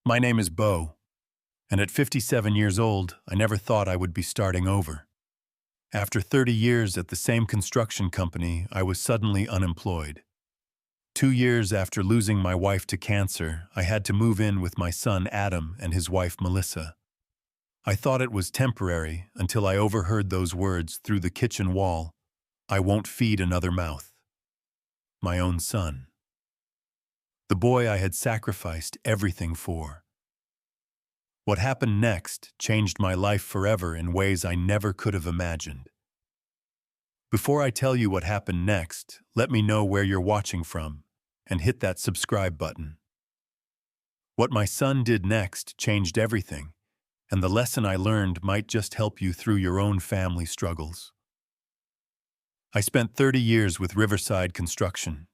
My name is Bo, and at 57 years old, I never thought I would be starting over. After 30 years at the same construction company, I was suddenly unemployed. 2 years after losing my wife to cancer, I had to move in with my son Adam and his wife Melissa. I thought it was temporary until I overheard those words through the kitchen wall: "I won't feed another mouth." My own son. The boy I had sacrificed everything for. What happened next changed my life forever in ways I never could have imagined. Before I tell you what happened next, let me know where you're watching from and hit that subscribe button. What my son did next changed everything, and the lesson I learned might just help you through your own family struggles. I spent 30 years with Riverside Construction.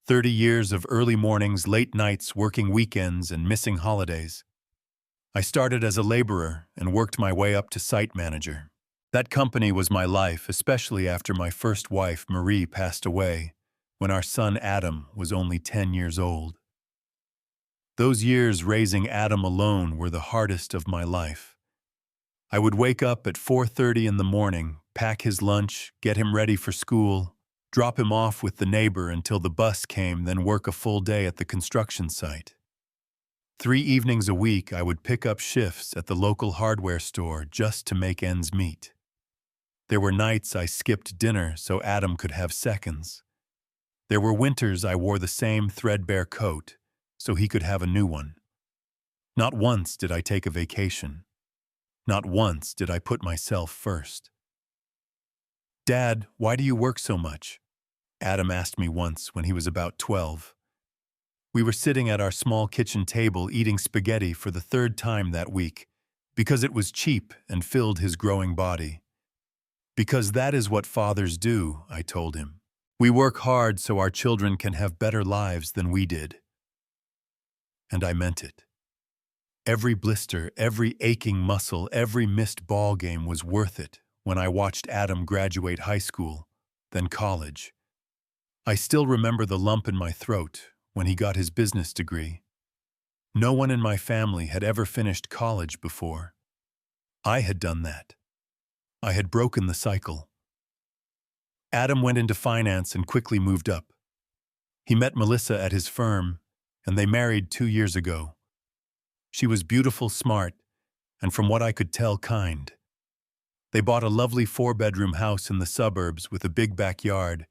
30 years of early mornings, late nights, working weekends, and missing holidays. I started as a laborer and worked my way up to site manager. That company was my life, especially after my first wife, Marie, passed away, when our son Adam was only 10 years old. Those years raising Adam alone were the hardest of my life. I would wake up at 4:30 in the morning, pack his lunch, get him ready for school, drop him off with the neighbor until the bus came, then work a full day at the construction site. 3 evenings a week, I would pick up shifts at the local hardware store just to make ends meet. There were nights I skipped dinner so Adam could have seconds. There were winters I wore the same threadbare coat so he could have a new one. Not once did I take a vacation. Not once did I put myself first. "Dad, why do you work so much?" Adam asked me once when he was about 12. We were sitting at our small kitchen table eating spaghetti for the third time that week, because it was cheap and filled his growing body. "Because that is what fathers do," I told him. "We work hard so our children can have better lives than we did." And I meant it. Every blister, every aching muscle, every missed ball game was worth it when I watched Adam graduate high school, then college. I still remember the lump in my throat when he got his business degree. No one in my family had ever finished college before. I had done that. I had broken the cycle. Adam went into finance and quickly moved up. He met Melissa at his firm, and they married 2 years ago. She was beautiful, smart, and from what I could tell, kind. They bought a lovely 4-bedroom house in the suburbs with a big backyard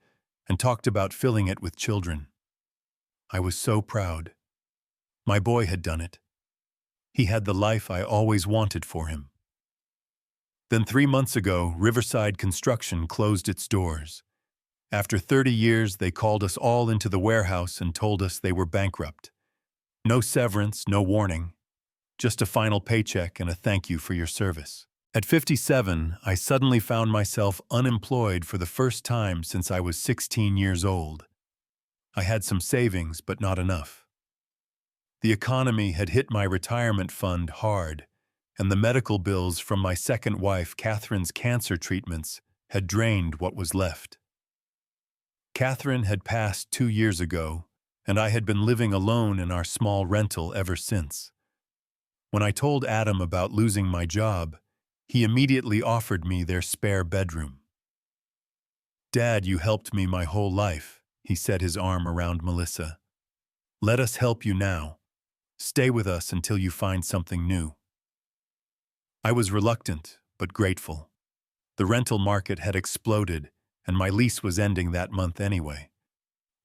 and talked about filling it with children. I was so proud. My boy had done it. He had the life I always wanted for him. Then 3 months ago, Riverside Construction closed its doors. After 30 years, they called us all into the warehouse and told us they were bankrupt. No severance, no warning. Just a final paycheck and a thank you for your service. At 57, I suddenly found myself unemployed for the first time since I was 16 years old. I had some savings, but not enough. The economy had hit my retirement fund hard, and the medical bills from my second wife, Catherine's cancer treatments, had drained what was left. Catherine had passed 2 years ago, and I had been living alone in our small rental ever since. When I told Adam about losing my job, he immediately offered me their spare bedroom. "Dad, you helped me my whole life," he set his arm around Melissa. "Let us help you now. Stay with us until you find something new." I was reluctant, but grateful. The rental market had exploded, and my lease was ending that month anyway.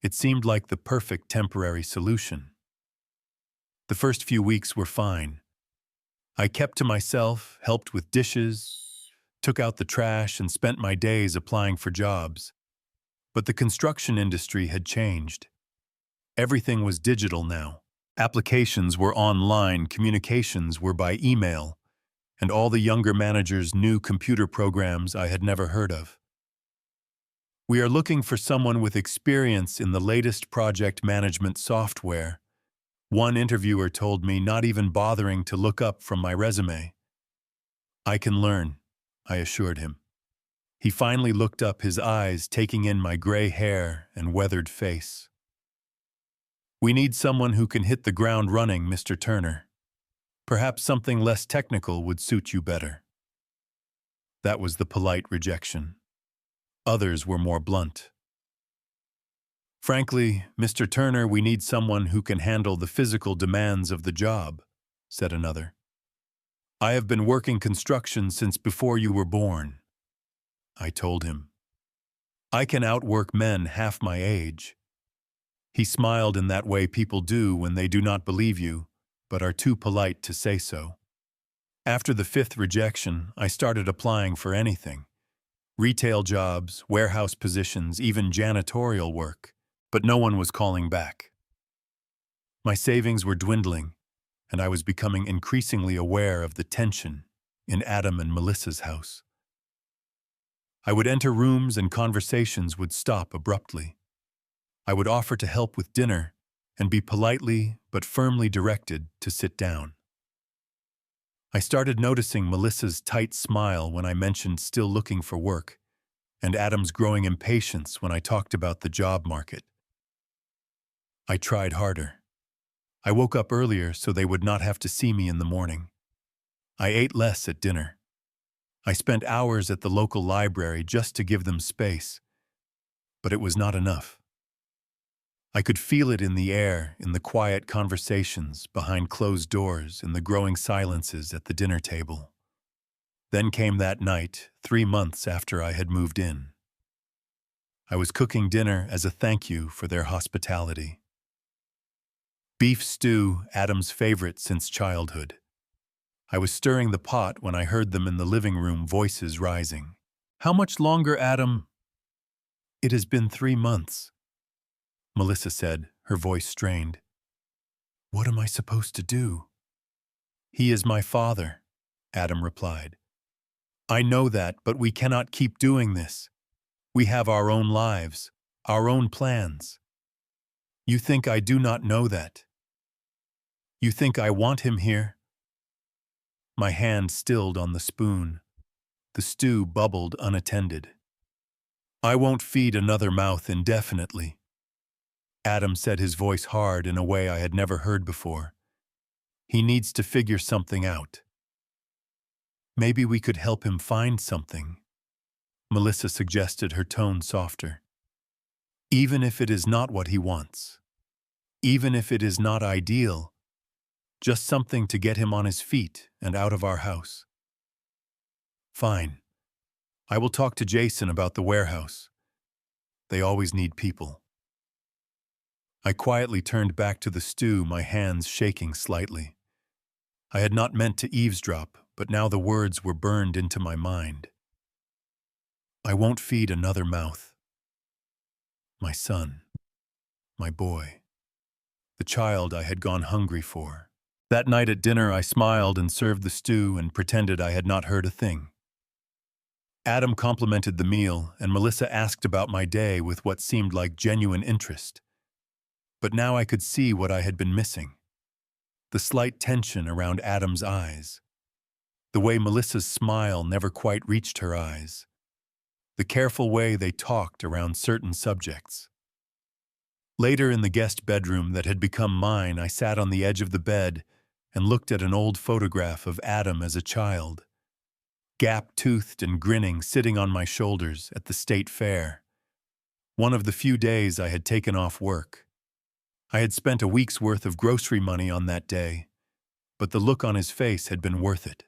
It seemed like the perfect temporary solution. The first few weeks were fine. I kept to myself, helped with dishes, took out the trash, and spent my days applying for jobs. But the construction industry had changed. Everything was digital now. Applications were online, communications were by email, and all the younger managers knew computer programs I had never heard of. "We are looking for someone with experience in the latest project management software," one interviewer told me, not even bothering to look up from my resume. "I can learn," I assured him. He finally looked up, his eyes taking in my gray hair and weathered face. "We need someone who can hit the ground running, Mr. Turner." Perhaps something less technical would suit you better. That was the polite rejection. Others were more blunt. Frankly, Mr. Turner, we need someone who can handle the physical demands of the job, said another. I have been working construction since before you were born, I told him. I can outwork men half my age. He smiled in that way people do when they do not believe you, but are too polite to say so. After the 5th rejection, I started applying for anything. Retail jobs, warehouse positions, even janitorial work, but no one was calling back. My savings were dwindling, and I was becoming increasingly aware of the tension in Adam and Melissa's house. I would enter rooms and conversations would stop abruptly. I would offer to help with dinner and be politely but firmly directed to sit down. I started noticing Melissa's tight smile when I mentioned still looking for work, and Adam's growing impatience when I talked about the job market. I tried harder. I woke up earlier so they would not have to see me in the morning. I ate less at dinner. I spent hours at the local library just to give them space, but it was not enough. I could feel it in the air, in the quiet conversations, behind closed doors, in the growing silences at the dinner table. Then came that night, 3 months after I had moved in. I was cooking dinner as a thank you for their hospitality. Beef stew, Adam's favorite since childhood. I was stirring the pot when I heard them in the living room, voices rising. How much longer, Adam? It has been 3 months, Melissa said, her voice strained. What am I supposed to do? He is my father, Adam replied. I know that, but we cannot keep doing this. We have our own lives, our own plans. You think I do not know that? You think I want him here? My hand stilled on the spoon. The stew bubbled unattended. I won't feed another mouth indefinitely. Adam said, his voice hard in a way I had never heard before. He needs to figure something out. Maybe we could help him find something, Melissa suggested, her tone softer. Even if it is not what he wants. Even if it is not ideal. Just something to get him on his feet and out of our house. Fine. I will talk to Jason about the warehouse. They always need people. I quietly turned back to the stew, my hands shaking slightly. I had not meant to eavesdrop, but now the words were burned into my mind. I won't feed another mouth. My son. My boy. The child I had gone hungry for. That night at dinner I smiled and served the stew and pretended I had not heard a thing. Adam complimented the meal, and Melissa asked about my day with what seemed like genuine interest. But now I could see what I had been missing. The slight tension around Adam's eyes. The way Melissa's smile never quite reached her eyes. The careful way they talked around certain subjects. Later in the guest bedroom that had become mine, I sat on the edge of the bed and looked at an old photograph of Adam as a child. Gap-toothed and grinning, sitting on my shoulders at the state fair. One of the few days I had taken off work. I had spent a week's worth of grocery money on that day, but the look on his face had been worth it.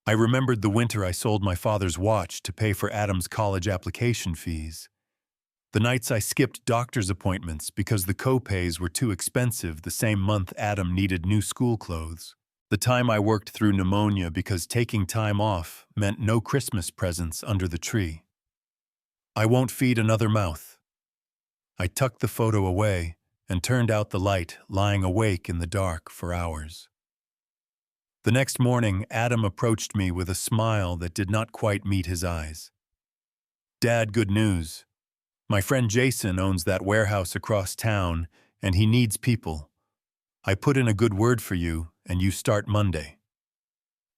I remembered the winter I sold my father's watch to pay for Adam's college application fees. The nights I skipped doctor's appointments because the co-pays were too expensive the same month Adam needed new school clothes. The time I worked through pneumonia because taking time off meant no Christmas presents under the tree. I won't feed another mouth. I tucked the photo away and turned out the light, lying awake in the dark for hours. The next morning, Adam approached me with a smile that did not quite meet his eyes. Dad, good news. My friend Jason owns that warehouse across town, and he needs people. I put in a good word for you, and you start Monday.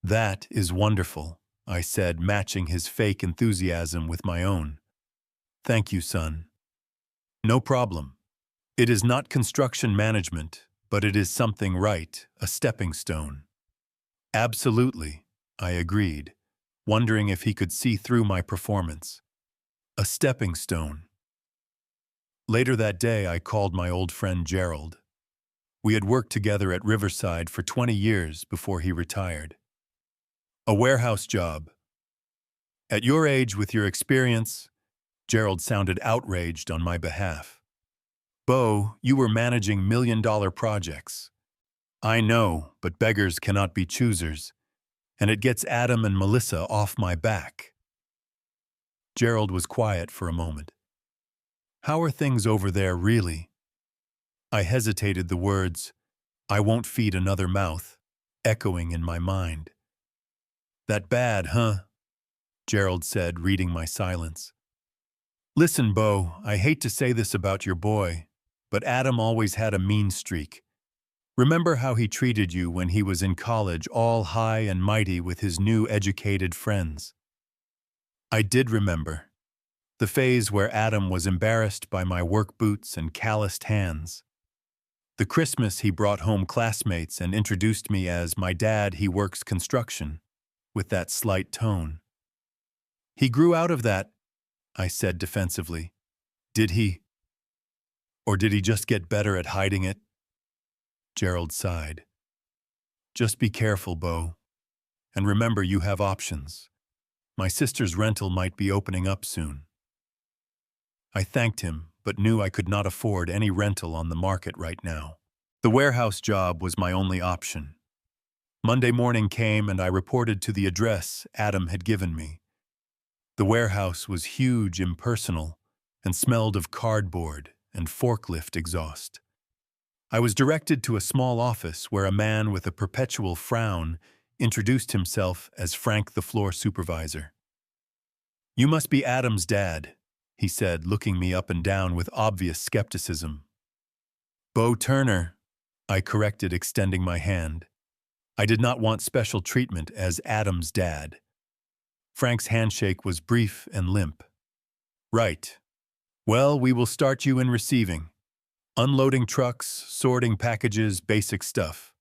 That is wonderful, I said, matching his fake enthusiasm with my own. Thank you, son. No problem. It is not construction management, But it is something right, a stepping stone. Absolutely, I agreed, wondering if he could see through my performance. A stepping stone. Later that day, I called my old friend Gerald. We had worked together at Riverside for 20 years before he retired. A warehouse job. At your age, with your experience, Gerald sounded outraged on my behalf. Bo, you were managing million-dollar projects. I know, but beggars cannot be choosers, and it gets Adam and Melissa off my back. Gerald was quiet for a moment. How are things over there, really? I hesitated, the words, "I won't feed another mouth," echoing in my mind. That bad, huh? Gerald said, reading my silence. Listen, Bo, I hate to say this about your boy, but Adam always had a mean streak. Remember how he treated you when he was in college, all high and mighty with his new educated friends? I did remember. The phase where Adam was embarrassed by my work boots and calloused hands. The Christmas he brought home classmates and introduced me as my dad, he works construction, with that slight tone. He grew out of that, I said defensively. Did he? Or did he just get better at hiding it? Gerald sighed. Just be careful, Bo. And remember, you have options. My sister's rental might be opening up soon. I thanked him, but knew I could not afford any rental on the market right now. The warehouse job was my only option. Monday morning came and I reported to the address Adam had given me. The warehouse was huge, impersonal, and smelled of cardboard and forklift exhaust. I was directed to a small office where a man with a perpetual frown introduced himself as Frank, the floor supervisor. You must be Adam's dad, he said, looking me up and down with obvious skepticism. Bo Turner, I corrected, extending my hand. I did not want special treatment as Adam's dad. Frank's handshake was brief and limp. Right. Well, we will start you in receiving. Unloading trucks, sorting packages, basic stuff.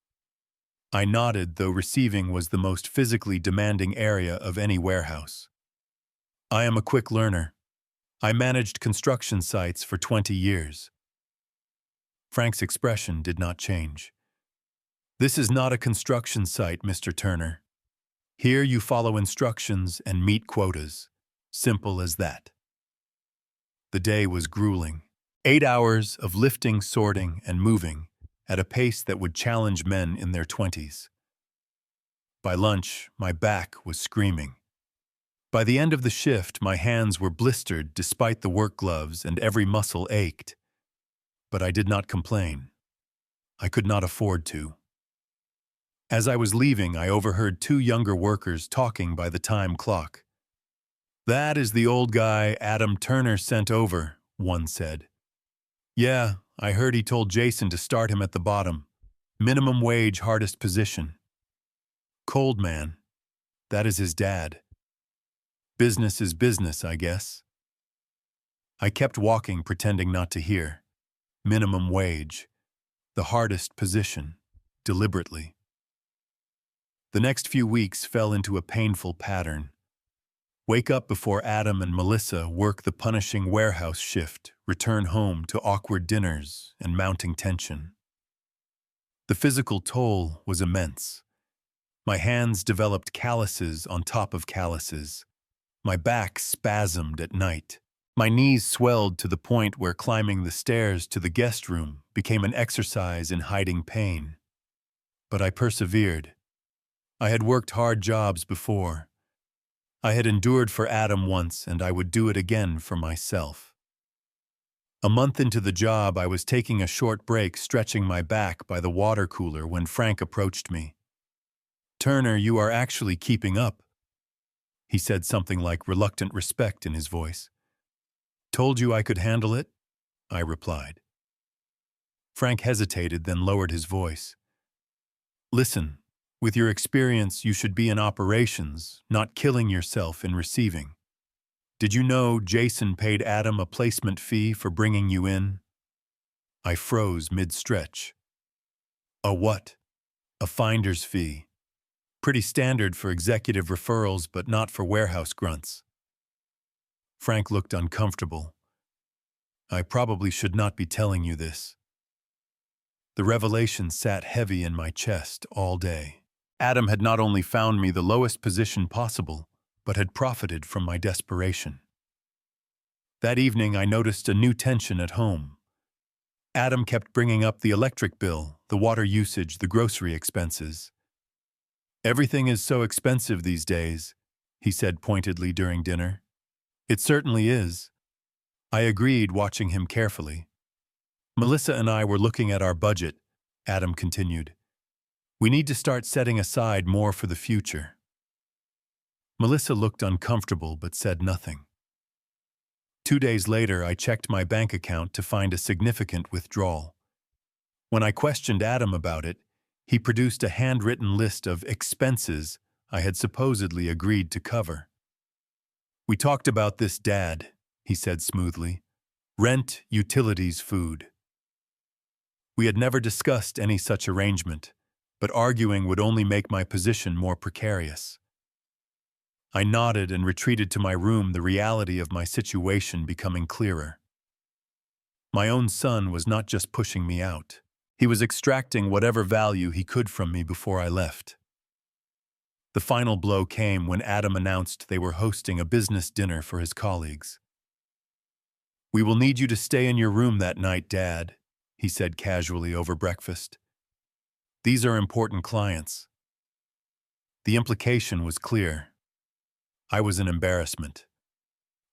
I nodded, though receiving was the most physically demanding area of any warehouse. I am a quick learner. I managed construction sites for 20 years. Frank's expression did not change. This is not a construction site, Mr. Turner. Here you follow instructions and meet quotas. Simple as that. The day was grueling. 8 hours of lifting, sorting, and moving at a pace that would challenge men in their 20s. By lunch, my back was screaming. By the end of the shift, my hands were blistered despite the work gloves and every muscle ached. But I did not complain. I could not afford to. As I was leaving, I overheard two younger workers talking by the time clock. That is the old guy Adam Turner sent over, one said. Yeah, I heard he told Jason to start him at the bottom. Minimum wage, hardest position. Cold man. That is his dad. Business is business, I guess. I kept walking, pretending not to hear. Minimum wage. The hardest position. Deliberately. The next few weeks fell into a painful pattern. Wake up before Adam and Melissa work the punishing warehouse shift, return home to awkward dinners and mounting tension. The physical toll was immense. My hands developed calluses on top of calluses. My back spasmed at night. My knees swelled to the point where climbing the stairs to the guest room became an exercise in hiding pain. But I persevered. I had worked hard jobs before. I had endured for Adam once, and I would do it again for myself. A month into the job, I was taking a short break, stretching my back by the water cooler when Frank approached me. Turner, you are actually keeping up. He said, something like reluctant respect in his voice. Told you I could handle it? I replied. Frank hesitated, then lowered his voice. Listen. With your experience, you should be in operations, not killing yourself in receiving. Did you know Jason paid Adam a placement fee for bringing you in? I froze mid-stretch. A what? A finder's fee. Pretty standard for executive referrals, but not for warehouse grunts. Frank looked uncomfortable. I probably should not be telling you this. The revelation sat heavy in my chest all day. Adam had not only found me the lowest position possible, but had profited from my desperation. That evening, I noticed a new tension at home. Adam kept bringing up the electric bill, the water usage, the grocery expenses. Everything is so expensive these days, he said pointedly during dinner. It certainly is. I agreed, watching him carefully. Melissa and I were looking at our budget, Adam continued. We need to start setting aside more for the future. Melissa looked uncomfortable but said nothing. 2 days later, I checked my bank account to find a significant withdrawal. When I questioned Adam about it, he produced a handwritten list of expenses I had supposedly agreed to cover. We talked about this, Dad, he said smoothly. Rent, utilities, food. We had never discussed any such arrangement, but arguing would only make my position more precarious. I nodded and retreated to my room, the reality of my situation becoming clearer. My own son was not just pushing me out. He was extracting whatever value he could from me before I left. The final blow came when Adam announced they were hosting a business dinner for his colleagues. We will need you to stay in your room that night, Dad, he said casually over breakfast. These are important clients. The implication was clear. I was an embarrassment.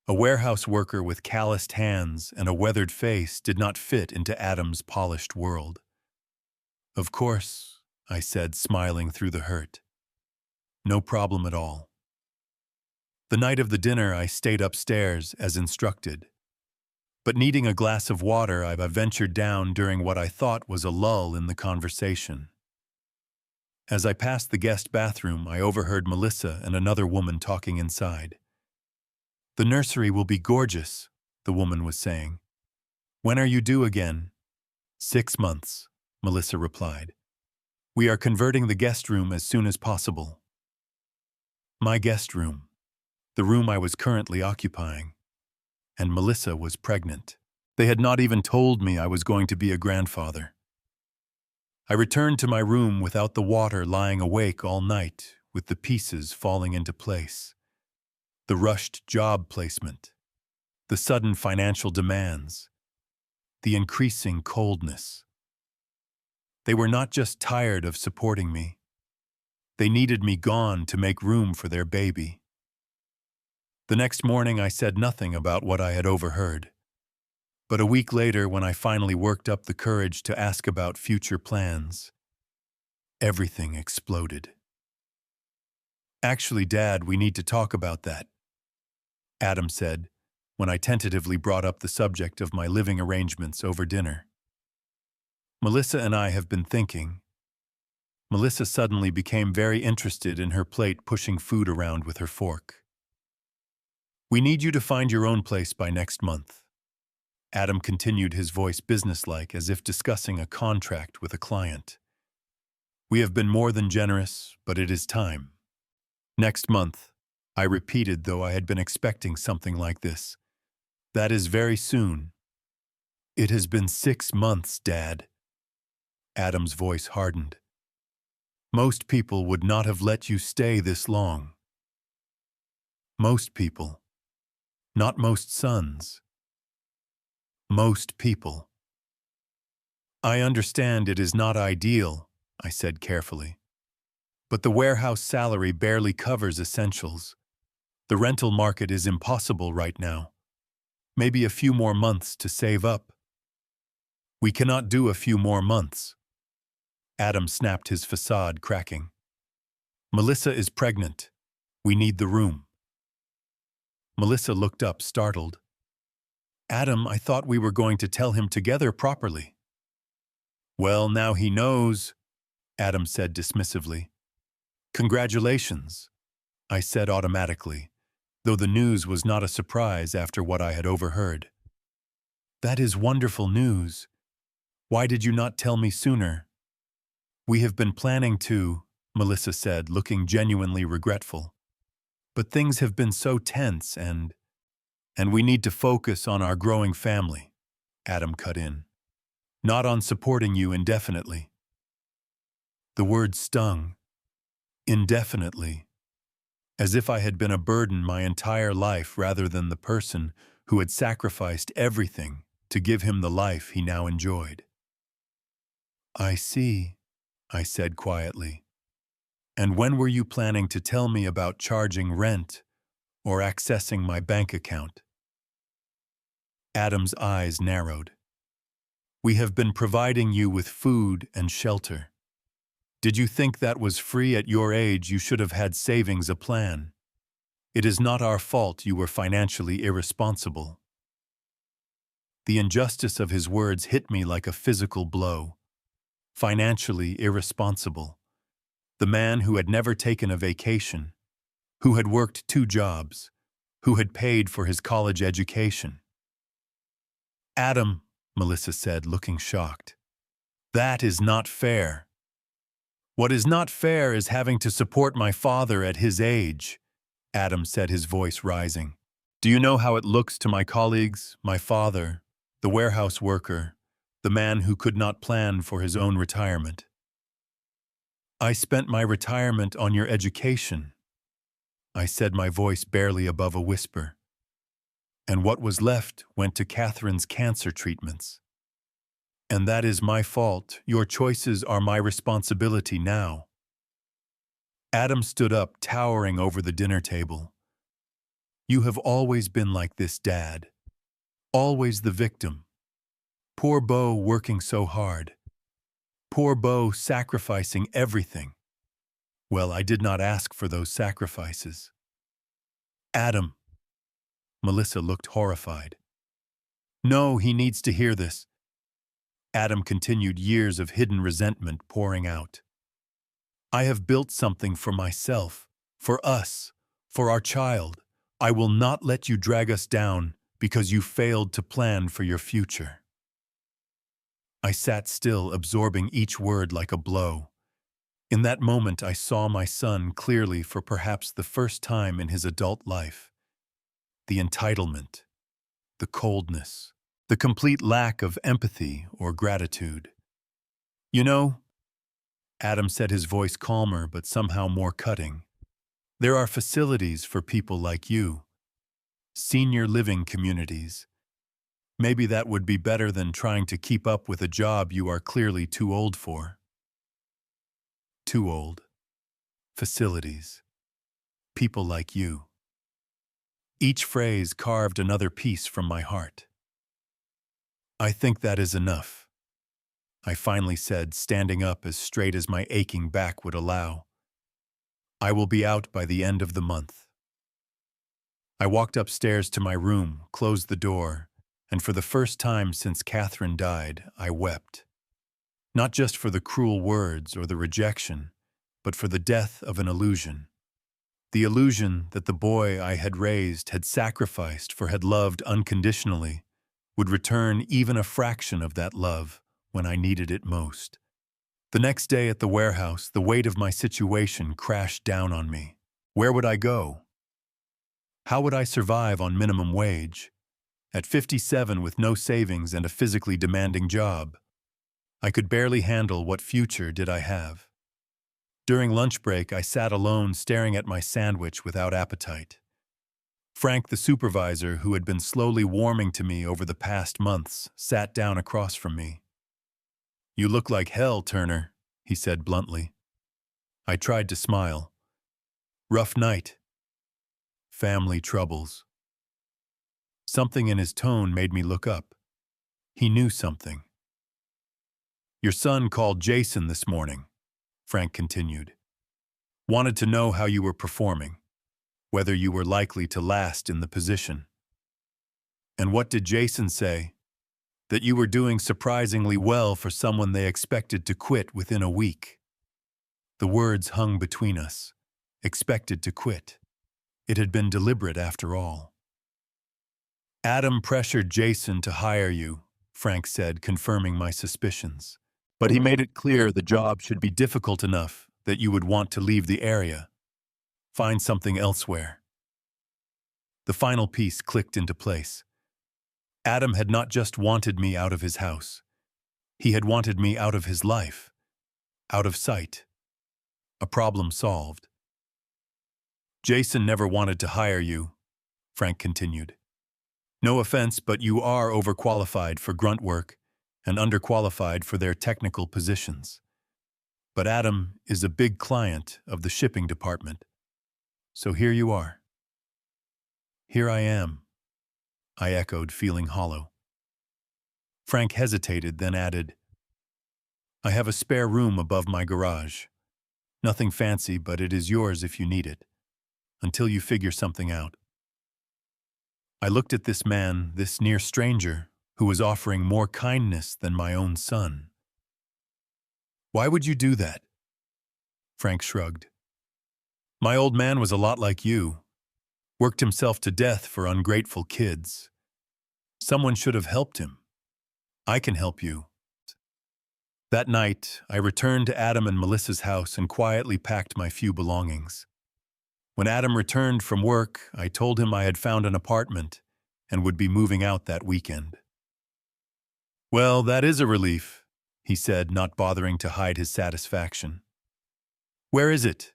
A warehouse worker with calloused hands and a weathered face did not fit into Adam's polished world. Of course, I said, smiling through the hurt. No problem at all. The night of the dinner, I stayed upstairs as instructed. But needing a glass of water, I ventured down during what I thought was a lull in the conversation. As I passed the guest bathroom, I overheard Melissa and another woman talking inside. The nursery will be gorgeous, the woman was saying. When are you due again? 6 months, Melissa replied. We are converting the guest room as soon as possible. My guest room, the room I was currently occupying. And Melissa was pregnant. They had not even told me I was going to be a grandfather. I returned to my room without the water, lying awake all night with the pieces falling into place. The rushed job placement, the sudden financial demands, the increasing coldness. They were not just tired of supporting me. They needed me gone to make room for their baby. The next morning, I said nothing about what I had overheard. But a week later, when I finally worked up the courage to ask about future plans, everything exploded. Actually, Dad, we need to talk about that, Adam said, when I tentatively brought up the subject of my living arrangements over dinner. Melissa and I have been thinking. Melissa suddenly became very interested in her plate, pushing food around with her fork. We need you to find your own place by next month. Adam continued, his voice businesslike, as if discussing a contract with a client. We have been more than generous, but it is time. Next month, I repeated, though I had been expecting something like this. That is very soon. It has been 6 months, Dad. Adam's voice hardened. Most people would not have let you stay this long. Most people. Not most sons. Most people. I understand it is not ideal, I said carefully. But the warehouse salary barely covers essentials. The rental market is impossible right now. Maybe a few more months to save up. We cannot do a few more months. Adam snapped, his facade cracking. Melissa is pregnant. We need the room. Melissa looked up, startled. Adam, I thought we were going to tell him together properly. Well, now he knows, Adam said dismissively. Congratulations, I said automatically, though the news was not a surprise after what I had overheard. That is wonderful news. Why did you not tell me sooner? We have been planning to, Melissa said, looking genuinely regretful. But things have been so tense and we need to focus on our growing family, Adam cut in. Not on supporting you indefinitely. The word stung. Indefinitely. As if I had been a burden my entire life rather than the person who had sacrificed everything to give him the life he now enjoyed. I see, I said quietly. And when were you planning to tell me about charging rent or accessing my bank account? Adam's eyes narrowed. We have been providing you with food and shelter. Did you think that was free at your age? You should have had savings a plan. It is not our fault you were financially irresponsible. The injustice of his words hit me like a physical blow. Financially irresponsible. The man who had never taken a vacation, who had worked 2 jobs, who had paid for his college education. Adam, Melissa said, looking shocked. That is not fair. What is not fair is having to support my father at his age, Adam said, his voice rising. Do you know how it looks to my colleagues, my father, the warehouse worker, the man who could not plan for his own retirement? I spent my retirement on your education, I said, my voice barely above a whisper. And what was left went to Catherine's cancer treatments. And that is my fault. Your choices are my responsibility now. Adam stood up, towering over the dinner table. You have always been like this, Dad. Always the victim. Poor Beau working so hard. Poor Beau sacrificing everything. Well, I did not ask for those sacrifices. Adam. Melissa looked horrified. No, he needs to hear this. Adam continued, years of hidden resentment pouring out. I have built something for myself, for us, for our child. I will not let you drag us down because you failed to plan for your future. I sat still, absorbing each word like a blow. In that moment, I saw my son clearly for perhaps the first time in his adult life. The entitlement, the coldness, the complete lack of empathy or gratitude. You know, Adam said, his voice calmer but somehow more cutting, there are facilities for people like you. Senior living communities. Maybe that would be better than trying to keep up with a job you are clearly too old for. Too old. Facilities. People like you. Each phrase carved another piece from my heart. I think that is enough, I finally said, standing up as straight as my aching back would allow. I will be out by the end of the month. I walked upstairs to my room, closed the door, and for the first time since Catherine died, I wept. Not just for the cruel words or the rejection, but for the death of an illusion. The illusion that the boy I had raised, had sacrificed for, had loved unconditionally, would return even a fraction of that love when I needed it most. The next day at the warehouse, the weight of my situation crashed down on me. Where would I go? How would I survive on minimum wage? At 57 with no savings and a physically demanding job, I could barely handle what future did I have. During lunch break, I sat alone staring at my sandwich without appetite. Frank, the supervisor, who had been slowly warming to me over the past months, sat down across from me. You look like hell, Turner, he said bluntly. I tried to smile. Rough night. Family troubles. Something in his tone made me look up. He knew something. Your son called Jason this morning, Frank continued. Wanted to know how you were performing, whether you were likely to last in the position. And what did Jason say? That you were doing surprisingly well for someone they expected to quit within a week. The words hung between us. Expected to quit. It had been deliberate after all. Adam pressured Jason to hire you, Frank said, confirming my suspicions. But he made it clear the job should be difficult enough that you would want to leave the area, find something elsewhere. The final piece clicked into place. Adam had not just wanted me out of his house. He had wanted me out of his life, out of sight. A problem solved. Jason never wanted to hire you, Frank continued. No offense, but you are overqualified for grunt work and underqualified for their technical positions. But Adam is a big client of the shipping department. So here you are. Here I am, I echoed, feeling hollow. Frank hesitated, then added, I have a spare room above my garage. Nothing fancy, but it is yours if you need it, until you figure something out. I looked at this man, this near stranger, who was offering more kindness than my own son. Why would you do that? Frank shrugged. My old man was a lot like you. Worked himself to death for ungrateful kids. Someone should have helped him. I can help you. That night, I returned to Adam and Melissa's house and quietly packed my few belongings. When Adam returned from work, I told him I had found an apartment and would be moving out that weekend. Well, that is a relief, he said, not bothering to hide his satisfaction. Where is it?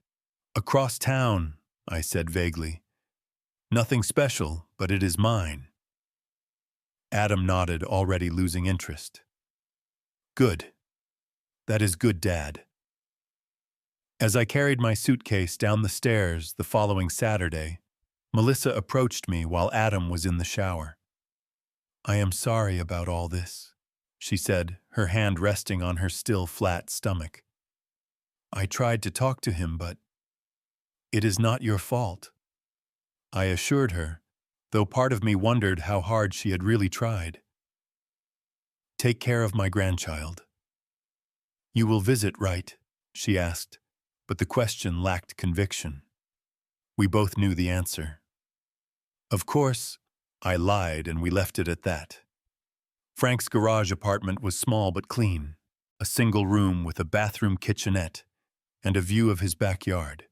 Across town, I said vaguely. Nothing special, but it is mine. Adam nodded, already losing interest. Good. That is good, Dad. As I carried my suitcase down the stairs the following Saturday, Melissa approached me while Adam was in the shower. I am sorry about all this, she said, her hand resting on her still flat stomach. I tried to talk to him, but it is not your fault. I assured her, though part of me wondered how hard she had really tried. Take care of my grandchild. You will visit, right? She asked, but the question lacked conviction. We both knew the answer. Of course, I lied, and we left it at that. Frank's garage apartment was small but clean, a single room with a bathroom kitchenette and a view of his backyard.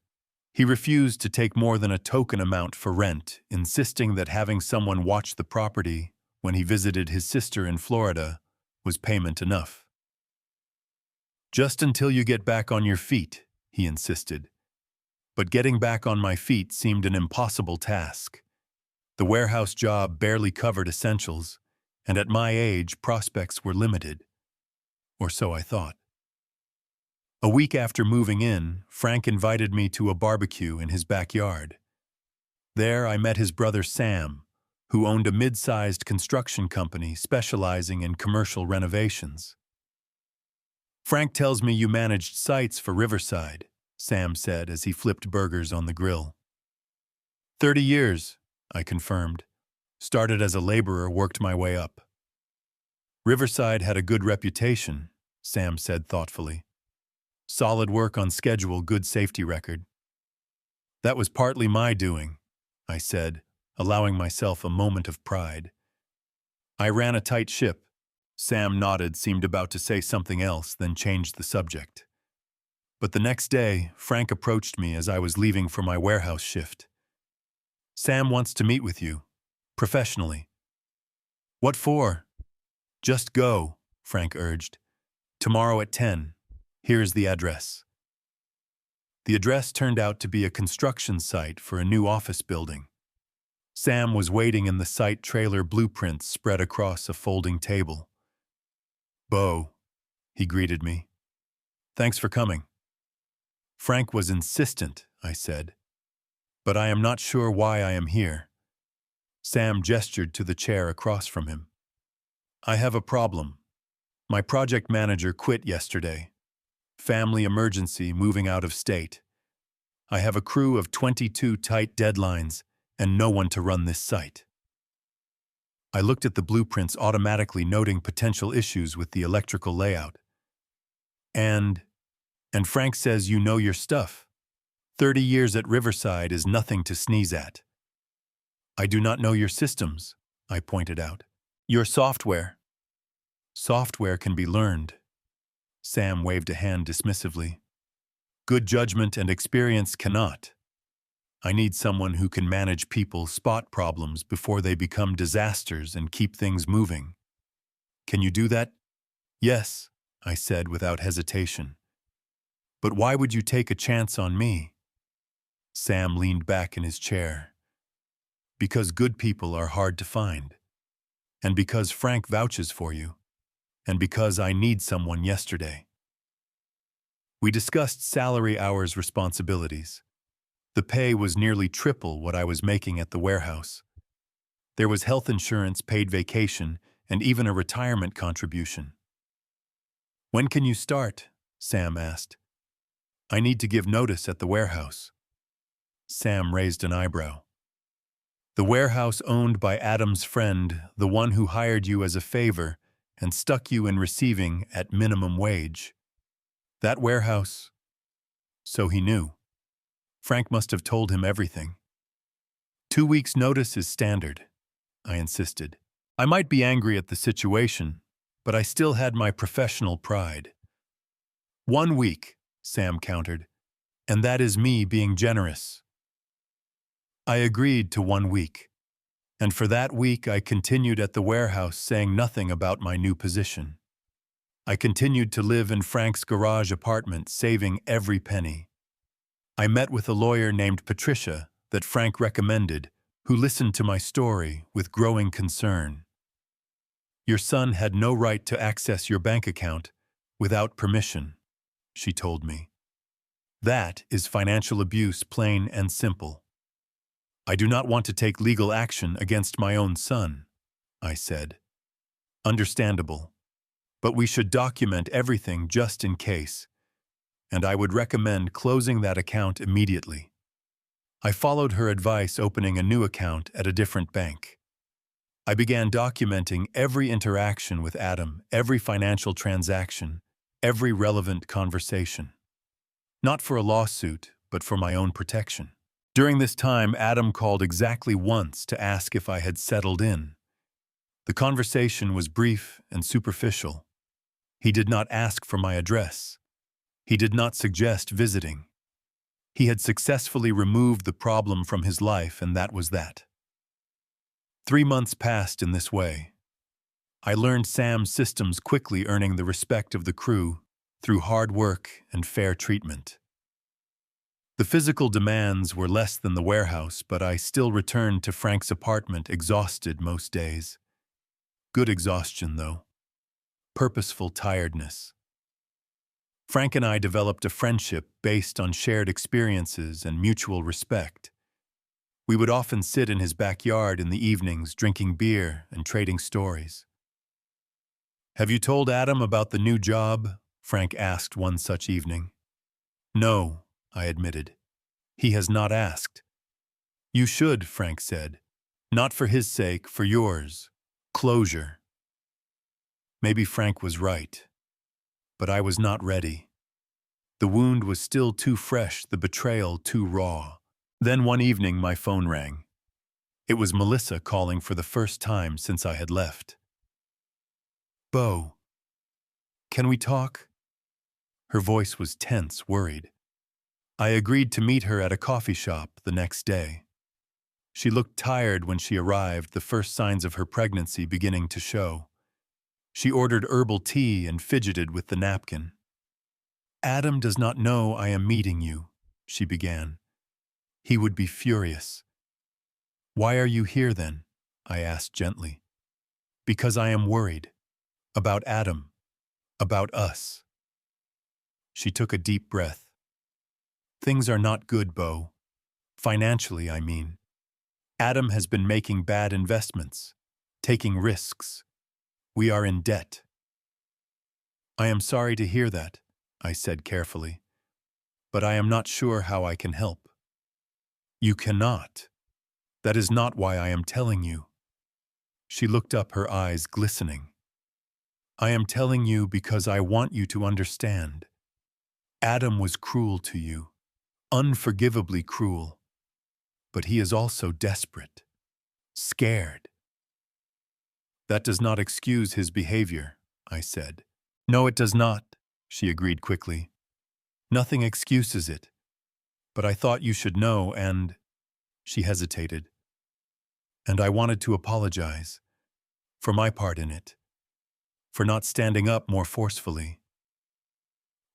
He refused to take more than a token amount for rent, insisting that having someone watch the property when he visited his sister in Florida was payment enough. Just until you get back on your feet, he insisted. But getting back on my feet seemed an impossible task. The warehouse job barely covered essentials, and at my age, prospects were limited. Or so I thought. A week after moving in, Frank invited me to a barbecue in his backyard. There I met his brother Sam, who owned a mid-sized construction company specializing in commercial renovations. Frank tells me you managed sites for Riverside, Sam said as he flipped burgers on the grill. 30 years, I confirmed. Started as a laborer, worked my way up. Riverside had a good reputation, Sam said thoughtfully. Solid work on schedule, good safety record. That was partly my doing, I said, allowing myself a moment of pride. I ran a tight ship. Sam nodded, seemed about to say something else, then changed the subject. But the next day, Frank approached me as I was leaving for my warehouse shift. Sam wants to meet with you, professionally. What for? Just go, Frank urged. Tomorrow at 10. Here is the address. The address turned out to be a construction site for a new office building. Sam was waiting in the site trailer, blueprints spread across a folding table. Bo, he greeted me. Thanks for coming. Frank was insistent, I said. But I am not sure why I am here. Sam gestured to the chair across from him. I have a problem. My project manager quit yesterday. Family emergency, moving out of state. I have a crew of 22 tight deadlines and no one to run this site. I looked at the blueprints, automatically noting potential issues with the electrical layout. And Frank says you know your stuff. 30 years at Riverside is nothing to sneeze at. I do not know your systems, I pointed out. Your software. Software can be learned. Sam waved a hand dismissively. Good judgment and experience cannot. I need someone who can manage people, spot problems before they become disasters, and keep things moving. Can you do that? Yes, I said without hesitation. But why would you take a chance on me? Sam leaned back in his chair. Because good people are hard to find. And because Frank vouches for you. And because I need someone yesterday. We discussed salary, hours, responsibilities. The pay was nearly triple what I was making at the warehouse. There was health insurance, paid vacation, and even a retirement contribution. When can you start? Sam asked. I need to give notice at the warehouse. Sam raised an eyebrow. The warehouse owned by Adam's friend, the one who hired you as a favor and stuck you in receiving at minimum wage. That warehouse. So he knew. Frank must have told him everything. 2 weeks' notice is standard, I insisted. I might be angry at the situation, but I still had my professional pride. 1 week, Sam countered, and that is me being generous. I agreed to 1 week, and for that week I continued at the warehouse saying nothing about my new position. I continued to live in Frank's garage apartment, saving every penny. I met with a lawyer named Patricia that Frank recommended, who listened to my story with growing concern. Your son had no right to access your bank account without permission, she told me. That is financial abuse, plain and simple. I do not want to take legal action against my own son, I said. Understandable. But we should document everything just in case, and I would recommend closing that account immediately. I followed her advice, opening a new account at a different bank. I began documenting every interaction with Adam, every financial transaction, every relevant conversation. Not for a lawsuit, but for my own protection. During this time, Adam called exactly once to ask if I had settled in. The conversation was brief and superficial. He did not ask for my address. He did not suggest visiting. He had successfully removed the problem from his life, and that was that. 3 months passed in this way. I learned Sam's systems quickly, earning the respect of the crew through hard work and fair treatment. The physical demands were less than the warehouse, but I still returned to Frank's apartment exhausted most days. Good exhaustion, though. Purposeful tiredness. Frank and I developed a friendship based on shared experiences and mutual respect. We would often sit in his backyard in the evenings, drinking beer and trading stories. Have you told Adam about the new job? Frank asked one such evening. No, I admitted. He has not asked. You should, Frank said. Not for his sake, for yours. Closure. Maybe Frank was right. But I was not ready. The wound was still too fresh, the betrayal too raw. Then one evening my phone rang. It was Melissa calling for the first time since I had left. Bo, can we talk? Her voice was tense, worried. I agreed to meet her at a coffee shop the next day. She looked tired when she arrived, the first signs of her pregnancy beginning to show. She ordered herbal tea and fidgeted with the napkin. Adam does not know I am meeting you, she began. He would be furious. Why are you here then? I asked gently. Because I am worried. About Adam. About us. She took a deep breath. Things are not good, Bo. Financially, I mean. Adam has been making bad investments, taking risks. We are in debt. I am sorry to hear that, I said carefully, but I am not sure how I can help. You cannot. That is not why I am telling you. She looked up, her eyes glistening. I am telling you because I want you to understand. Adam was cruel to you, unforgivably cruel, but he is also desperate, scared. That does not excuse his behavior, I said. No, it does not, she agreed quickly. Nothing excuses it. But I thought you should know and… She hesitated. And I wanted to apologize. For my part in it. For not standing up more forcefully.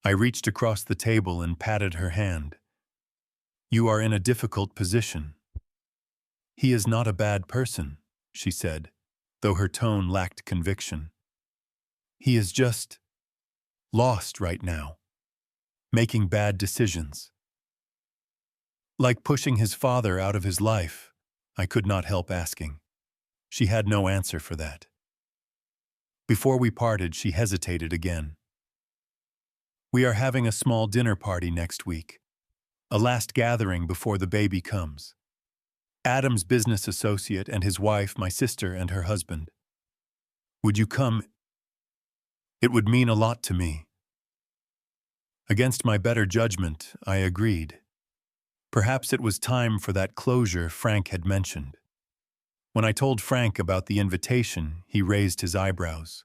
I reached across the table and patted her hand. You are in a difficult position. He is not a bad person, she said, though her tone lacked conviction. He is just lost right now, making bad decisions. Like pushing his father out of his life, I could not help asking. She had no answer for that. Before we parted, she hesitated again. We are having a small dinner party next week, a last gathering before the baby comes. Adam's business associate and his wife, my sister, and her husband. Would you come? It would mean a lot to me. Against my better judgment, I agreed. Perhaps it was time for that closure Frank had mentioned. When I told Frank about the invitation, he raised his eyebrows.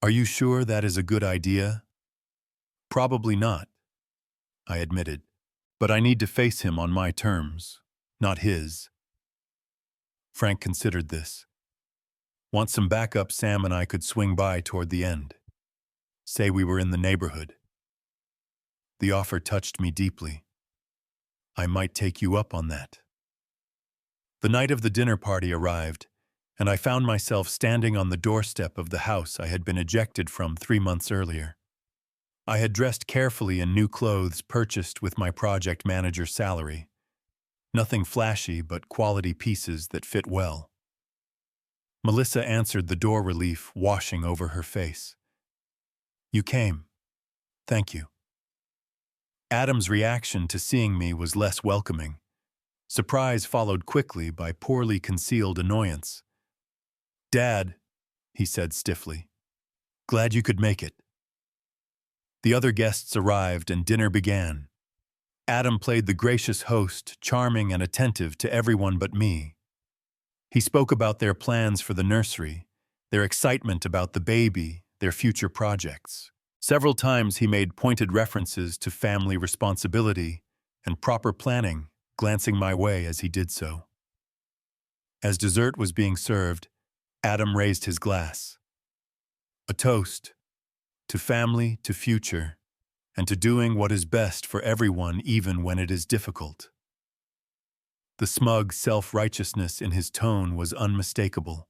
Are you sure that is a good idea? Probably not, I admitted, but I need to face him on my terms, not his. Frank considered this. Want some backup Sam and I could swing by toward the end. Say we were in the neighborhood. The offer touched me deeply. I might take you up on that. The night of the dinner party arrived, and I found myself standing on the doorstep of the house I had been ejected from 3 months earlier. I had dressed carefully in new clothes purchased with my project manager's salary. Nothing flashy, but quality pieces that fit well. Melissa answered the door relief washing over her face. You came. Thank you. Adam's reaction to seeing me was less welcoming. Surprise followed quickly by poorly concealed annoyance. Dad, he said stiffly. Glad you could make it. The other guests arrived and dinner began. Adam played the gracious host, charming and attentive to everyone but me. He spoke about their plans for the nursery, their excitement about the baby, their future projects. Several times he made pointed references to family responsibility and proper planning, glancing my way as he did so. As dessert was being served, Adam raised his glass. A toast to family, to future, and to doing what is best for everyone even when it is difficult. The smug self-righteousness in his tone was unmistakable.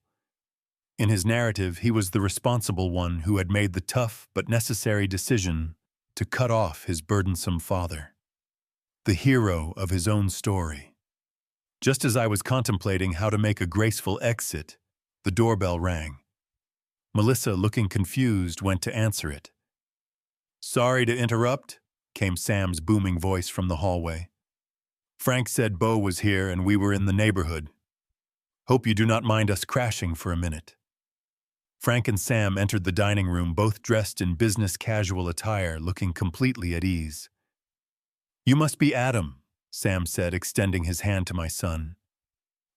In his narrative, he was the responsible one who had made the tough but necessary decision to cut off his burdensome father. The hero of his own story. Just as I was contemplating how to make a graceful exit, the doorbell rang. Melissa, looking confused, went to answer it. Sorry to interrupt, came Sam's booming voice from the hallway. Frank said Bo was here and we were in the neighborhood. Hope you do not mind us crashing for a minute. Frank and Sam entered the dining room, both dressed in business casual attire, looking completely at ease. You must be Adam, Sam said, extending his hand to my son.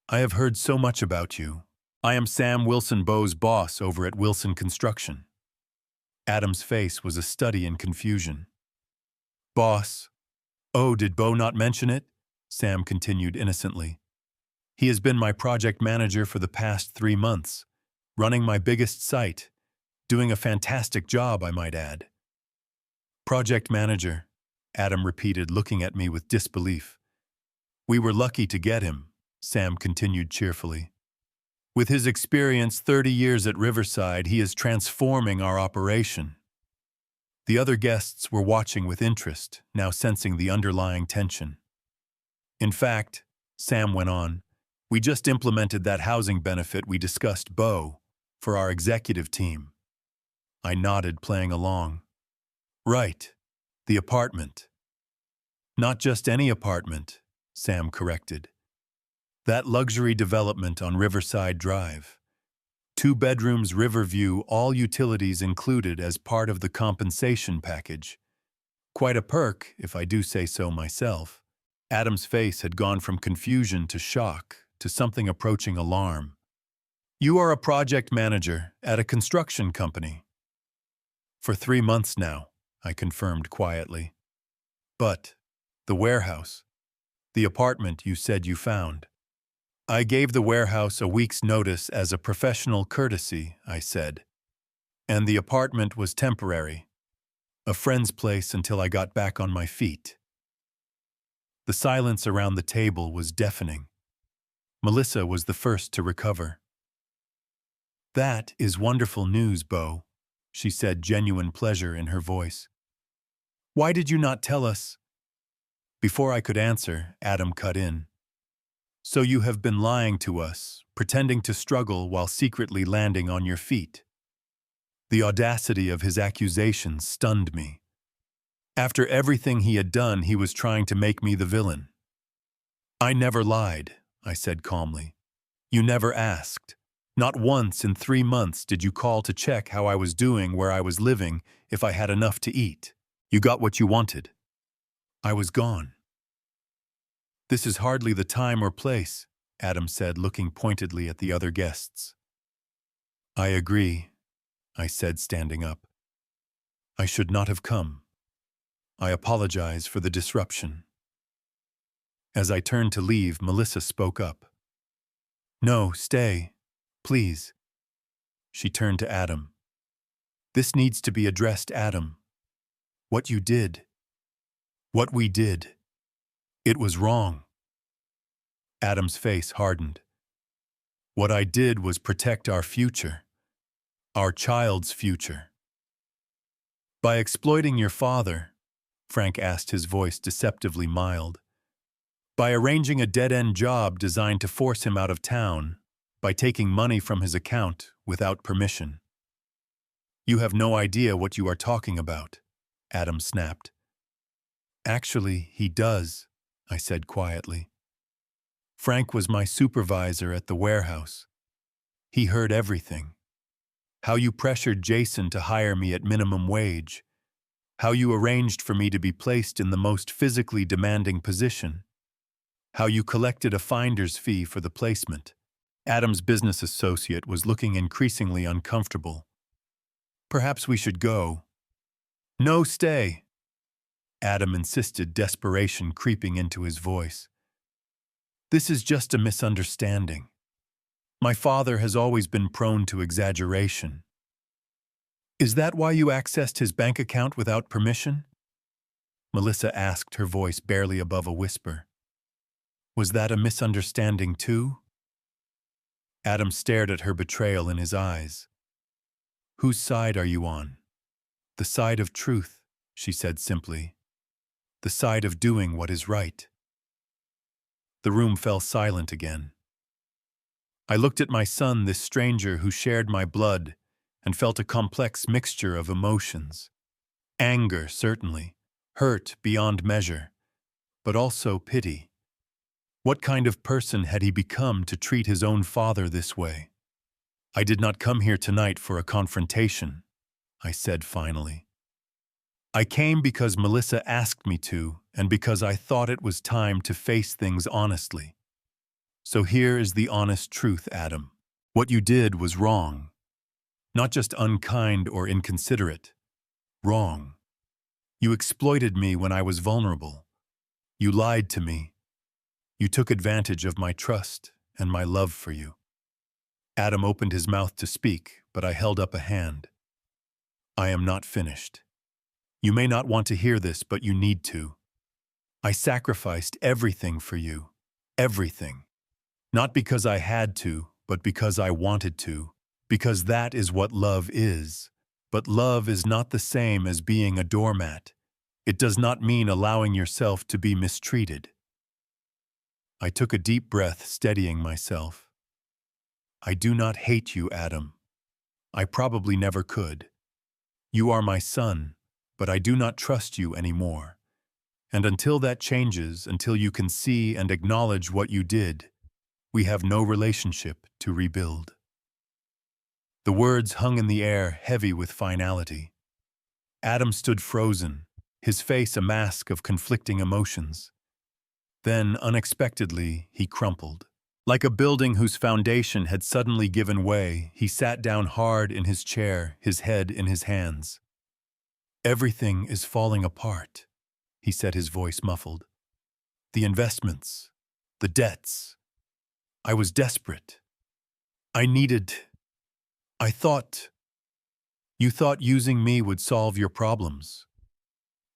I have heard so much about you. I am Sam Wilson, Bo's boss over at Wilson Construction. Adam's face was a study in confusion. Boss? Oh, did Bo not mention it? Sam continued innocently. He has been my project manager for the past 3 months, running my biggest site, doing a fantastic job, I might add. Project manager, Adam repeated, looking at me with disbelief. We were lucky to get him, Sam continued cheerfully. With his experience 30 years at Riverside, he is transforming our operation. The other guests were watching with interest, now sensing the underlying tension. In fact, Sam went on, we just implemented that housing benefit we discussed, Bo, for our executive team. I nodded, playing along. Right, the apartment. Not just any apartment, Sam corrected. That luxury development on Riverside Drive. 2 bedrooms, river view, all utilities included as part of the compensation package. Quite a perk, if I do say so myself. Adam's face had gone from confusion to shock to something approaching alarm. You are a project manager at a construction company. For 3 months now, I confirmed quietly. But, the warehouse, the apartment you said you found. I gave the warehouse a week's notice as a professional courtesy, I said. And the apartment was temporary, a friend's place until I got back on my feet. The silence around the table was deafening. Melissa was the first to recover. That is wonderful news, Beau, she said, genuine pleasure in her voice. Why did you not tell us? Before I could answer, Adam cut in. So you have been lying to us, pretending to struggle while secretly landing on your feet. The audacity of his accusations stunned me. After everything he had done, he was trying to make me the villain. I never lied, I said calmly. You never asked. Not once in 3 months did you call to check how I was doing, where I was living, if I had enough to eat. You got what you wanted. I was gone. This is hardly the time or place, Adam said, looking pointedly at the other guests. I agree, I said, standing up. I should not have come. I apologize for the disruption. As I turned to leave, Melissa spoke up. No, stay, please. She turned to Adam. This needs to be addressed, Adam. What you did. What we did. It was wrong. Adam's face hardened. What I did was protect our future. Our child's future. By exploiting your father, Frank asked, his voice deceptively mild. By arranging a dead-end job designed to force him out of town, by taking money from his account without permission. You have no idea what you are talking about, Adam snapped. Actually, he does, I said quietly. Frank was my supervisor at the warehouse. He heard everything. How you pressured Jason to hire me at minimum wage. How you arranged for me to be placed in the most physically demanding position. How you collected a finder's fee for the placement. Adam's business associate was looking increasingly uncomfortable. Perhaps we should go. No, stay. Adam insisted, desperation creeping into his voice. This is just a misunderstanding. My father has always been prone to exaggeration. Is that why you accessed his bank account without permission? Melissa asked, her voice barely above a whisper. Was that a misunderstanding too? Adam stared at her, betrayal in his eyes. Whose side are you on? The side of truth, she said simply. The side of doing what is right. The room fell silent again. I looked at my son, this stranger who shared my blood, and felt a complex mixture of emotions. Anger, certainly, hurt beyond measure, but also pity. What kind of person had he become to treat his own father this way? I did not come here tonight for a confrontation, I said finally. I came because Melissa asked me to, and because I thought it was time to face things honestly. So here is the honest truth, Adam. What you did was wrong. Not just unkind or inconsiderate. Wrong. You exploited me when I was vulnerable. You lied to me. You took advantage of my trust and my love for you. Adam opened his mouth to speak, but I held up a hand. I am not finished. You may not want to hear this, but you need to. I sacrificed everything for you. Everything. Not because I had to, but because I wanted to. Because that is what love is. But love is not the same as being a doormat. It does not mean allowing yourself to be mistreated. I took a deep breath, steadying myself. I do not hate you, Adam. I probably never could. You are my son, but I do not trust you anymore. And until that changes, until you can see and acknowledge what you did, we have no relationship to rebuild. The words hung in the air, heavy with finality. Adam stood frozen, his face a mask of conflicting emotions. Then, unexpectedly, he crumpled. Like a building whose foundation had suddenly given way, he sat down hard in his chair, his head in his hands. Everything is falling apart, he said, his voice muffled. The investments, the debts. I was desperate. I thought, you thought using me would solve your problems.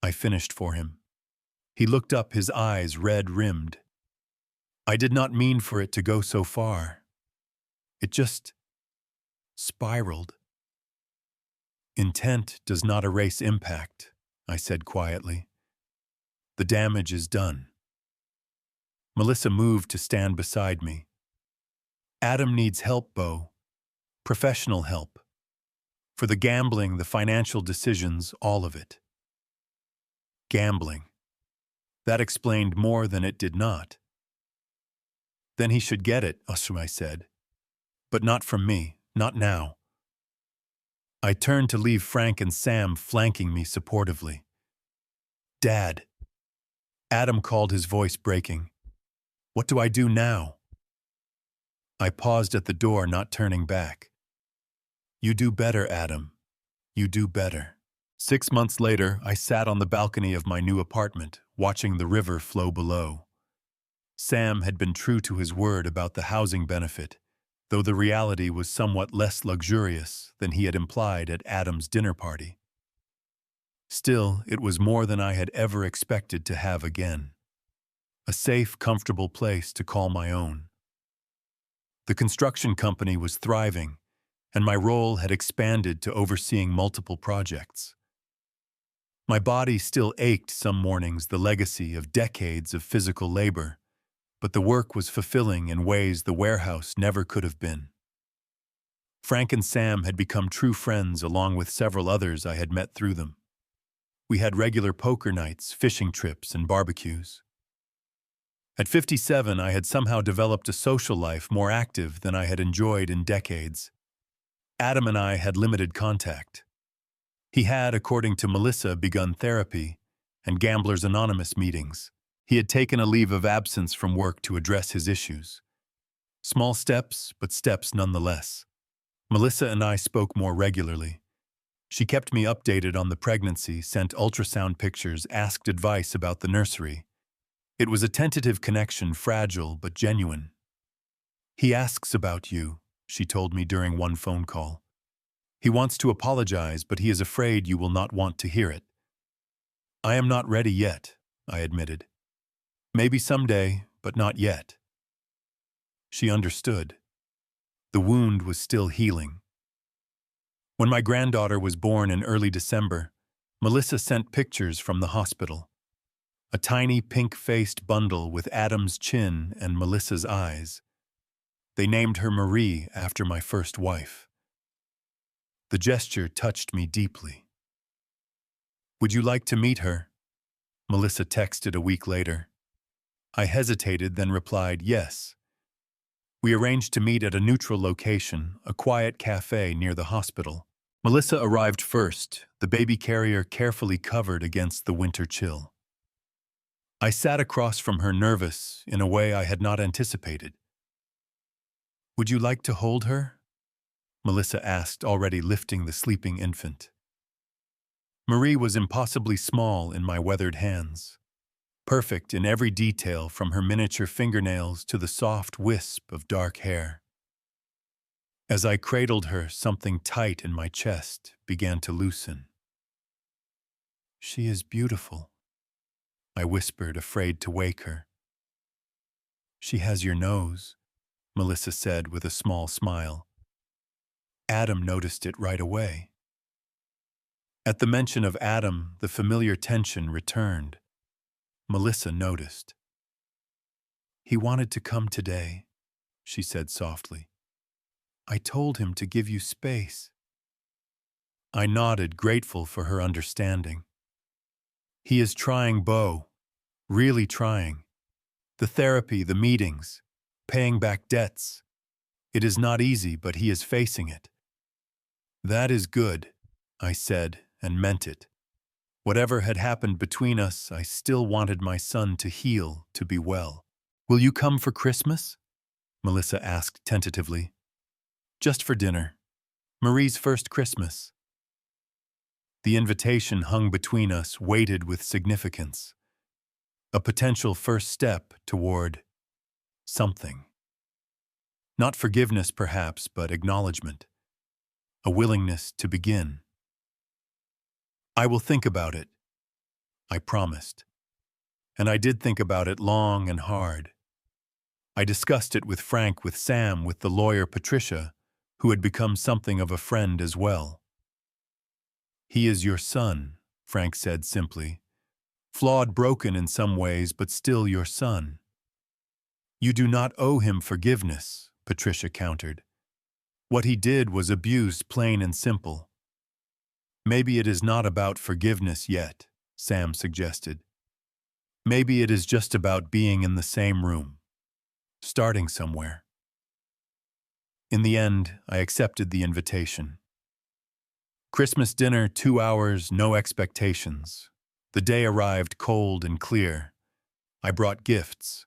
I finished for him. He looked up, his eyes red-rimmed. I did not mean for it to go so far. It just spiraled. Intent does not erase impact, I said quietly. The damage is done. Melissa moved to stand beside me. Adam needs help, Bo. Professional help. For the gambling, the financial decisions, all of it. Gambling. That explained more than it did not. Then he should get it, I said. But not from me, not now. I turned to leave Frank and Sam flanking me supportively. Dad. Adam called, his voice breaking. What do I do now? I paused at the door, not turning back. You do better, Adam. You do better. 6 months later, I sat on the balcony of my new apartment, watching the river flow below. Sam had been true to his word about the housing benefit, though the reality was somewhat less luxurious than he had implied at Adam's dinner party. Still, it was more than I had ever expected to have again. A safe, comfortable place to call my own. The construction company was thriving, and my role had expanded to overseeing multiple projects. My body still ached some mornings, the legacy of decades of physical labor, but the work was fulfilling in ways the warehouse never could have been. Frank and Sam had become true friends along with several others I had met through them. We had regular poker nights, fishing trips, and barbecues. At 57, I had somehow developed a social life more active than I had enjoyed in decades. Adam and I had limited contact. He had, according to Melissa, begun therapy and Gamblers Anonymous meetings. He had taken a leave of absence from work to address his issues. Small steps, but steps nonetheless. Melissa and I spoke more regularly. She kept me updated on the pregnancy, sent ultrasound pictures, asked advice about the nursery. It was a tentative connection, fragile but genuine. He asks about you, she told me during one phone call. He wants to apologize, but he is afraid you will not want to hear it. I am not ready yet, I admitted. Maybe someday, but not yet. She understood. The wound was still healing. When my granddaughter was born in early December, Melissa sent pictures from the hospital. A tiny pink-faced bundle with Adam's chin and Melissa's eyes. They named her Marie after my first wife. The gesture touched me deeply. Would you like to meet her? Melissa texted a week later. I hesitated, then replied, yes. We arranged to meet at a neutral location, a quiet cafe near the hospital. Melissa arrived first, the baby carrier carefully covered against the winter chill. I sat across from her, nervous in a way I had not anticipated. Would you like to hold her? Melissa asked, already lifting the sleeping infant. Marie was impossibly small in my weathered hands. Perfect in every detail, from her miniature fingernails to the soft wisp of dark hair. As I cradled her, something tight in my chest began to loosen. She is beautiful, I whispered, afraid to wake her. She has your nose, Melissa said with a small smile. Adam noticed it right away. At the mention of Adam, the familiar tension returned. Melissa noticed. He wanted to come today, she said softly. I told him to give you space. I nodded, grateful for her understanding. He is trying, Bo. Really trying. The therapy, the meetings, paying back debts. It is not easy, but he is facing it. That is good, I said, and meant it. Whatever had happened between us, I still wanted my son to heal, to be well. Will you come for Christmas? Melissa asked tentatively. Just for dinner. Marie's first Christmas. The invitation hung between us, weighted with significance. A potential first step toward something. Not forgiveness, perhaps, but acknowledgement. A willingness to begin. I will think about it, I promised. And I did think about it long and hard. I discussed it with Frank, with Sam, with the lawyer Patricia, who had become something of a friend as well. He is your son, Frank said simply. Flawed, broken in some ways, but still your son. You do not owe him forgiveness, Patricia countered. What he did was abuse, plain and simple. Maybe it is not about forgiveness yet, Sam suggested. Maybe it is just about being in the same room, starting somewhere. In the end, I accepted the invitation. Christmas dinner, 2 hours, no expectations. The day arrived cold and clear. I brought gifts.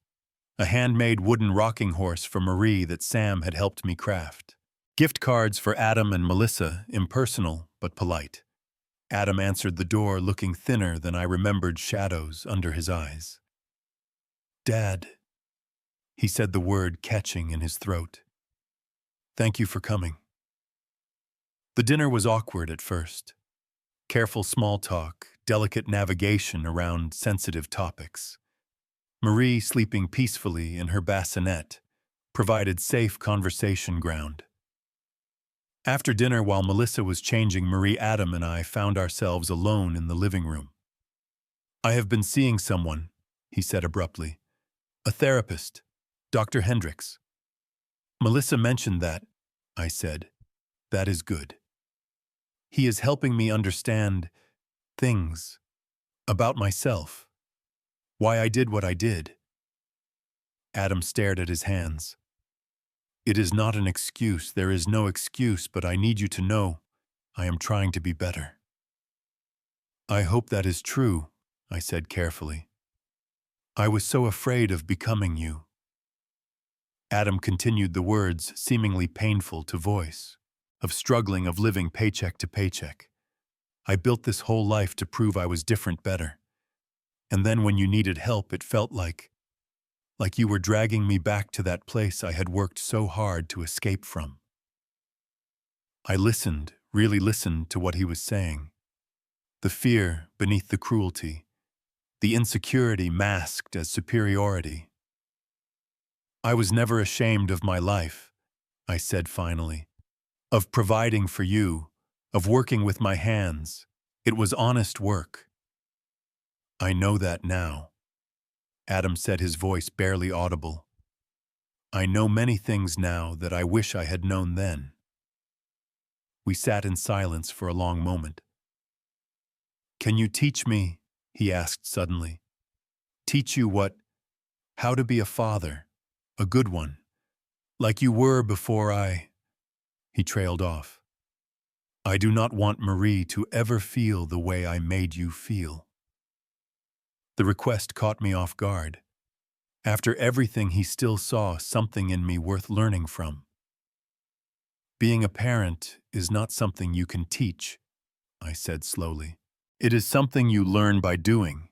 A handmade wooden rocking horse for Marie that Sam had helped me craft. Gift cards for Adam and Melissa, impersonal but polite. Adam answered the door looking thinner than I remembered shadows under his eyes. Dad, he said, the word catching in his throat. Thank you for coming. The dinner was awkward at first. Careful small talk, delicate navigation around sensitive topics. Marie, sleeping peacefully in her bassinet, provided safe conversation ground. After dinner, while Melissa was changing Marie, Adam and I found ourselves alone in the living room. I have been seeing someone, he said abruptly. A therapist, Dr. Hendricks. Melissa mentioned that, I said. That is good. He is helping me understand things about myself, why I did what I did. Adam stared at his hands. It is not an excuse, there is no excuse, but I need you to know I am trying to be better. I hope that is true, I said carefully. I was so afraid of becoming you. Adam continued the words, seemingly painful to voice, of struggling, of living paycheck to paycheck. I built this whole life to prove I was different, better. And then when you needed help, it felt like you were dragging me back to that place I had worked so hard to escape from. I listened, really listened to what he was saying. The fear beneath the cruelty, the insecurity masked as superiority. I was never ashamed of my life, I said finally, of providing for you, of working with my hands. It was honest work. I know that now. Adam said, his voice barely audible. I know many things now that I wish I had known then. We sat in silence for a long moment. Can you teach me, he asked suddenly, teach you how to be a father, a good one, like you were before he trailed off. I do not want Marie to ever feel the way I made you feel. The request caught me off guard. After everything, he still saw something in me worth learning from. Being a parent is not something you can teach, I said slowly. It is something you learn by doing,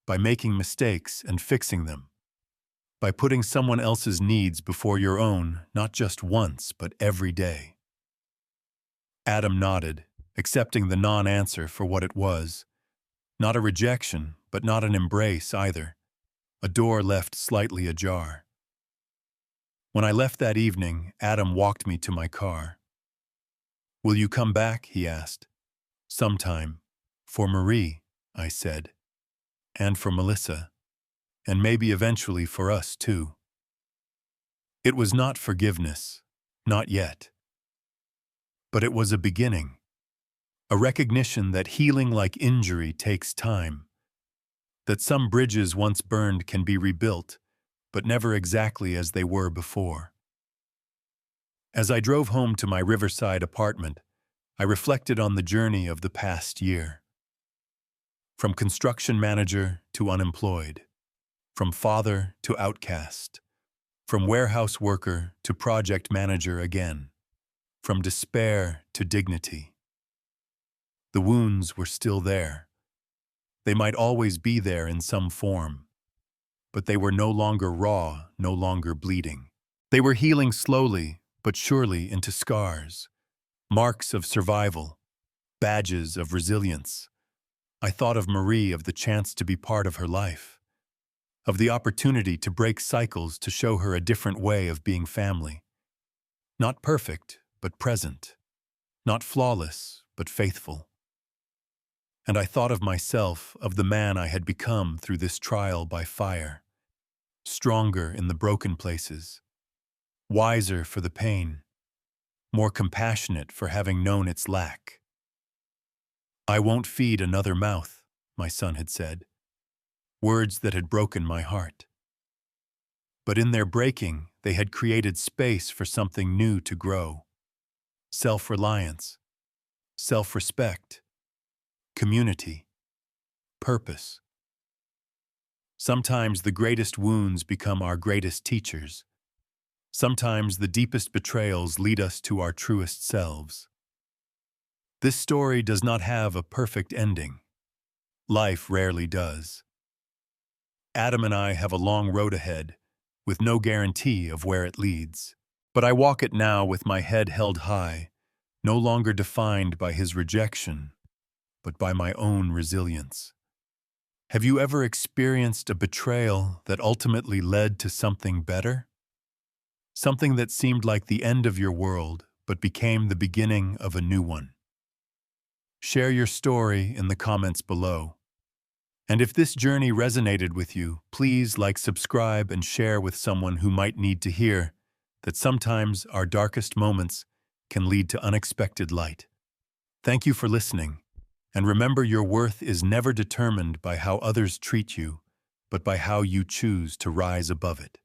by making mistakes and fixing them, by putting someone else's needs before your own, not just once, but every day. Adam nodded, accepting the non-answer for what it was. Not a rejection, but not an embrace either. A door left slightly ajar. When I left that evening, Adam walked me to my car. Will you come back? He asked. Sometime. For Marie, I said. And for Melissa. And maybe eventually for us too. It was not forgiveness. Not yet. But it was a beginning. A recognition that healing like injury takes time. That some bridges once burned can be rebuilt, but never exactly as they were before. As I drove home to my riverside apartment, I reflected on the journey of the past year. From construction manager to unemployed, from father to outcast, from warehouse worker to project manager again, from despair to dignity. The wounds were still there. They might always be there in some form, but they were no longer raw, no longer bleeding. They were healing slowly, but surely into scars, marks of survival, badges of resilience. I thought of Marie, of the chance to be part of her life, of the opportunity to break cycles, to show her a different way of being family. Not perfect, but present. Not flawless, but faithful. And I thought of myself, of the man I had become through this trial by fire, stronger in the broken places, wiser for the pain, more compassionate for having known its lack. "I won't feed another mouth," my son had said, words that had broken my heart. But in their breaking, they had created space for something new to grow. Self-reliance, self-respect, community, purpose. Sometimes the greatest wounds become our greatest teachers. Sometimes the deepest betrayals lead us to our truest selves. This story does not have a perfect ending. Life rarely does. Adam and I have a long road ahead, with no guarantee of where it leads. But I walk it now with my head held high, no longer defined by his rejection, but by my own resilience. Have you ever experienced a betrayal that ultimately led to something better? Something that seemed like the end of your world, but became the beginning of a new one. Share your story in the comments below. And if this journey resonated with you, please like, subscribe, and share with someone who might need to hear that sometimes our darkest moments can lead to unexpected light. Thank you for listening, and remember, your worth is never determined by how others treat you, but by how you choose to rise above it.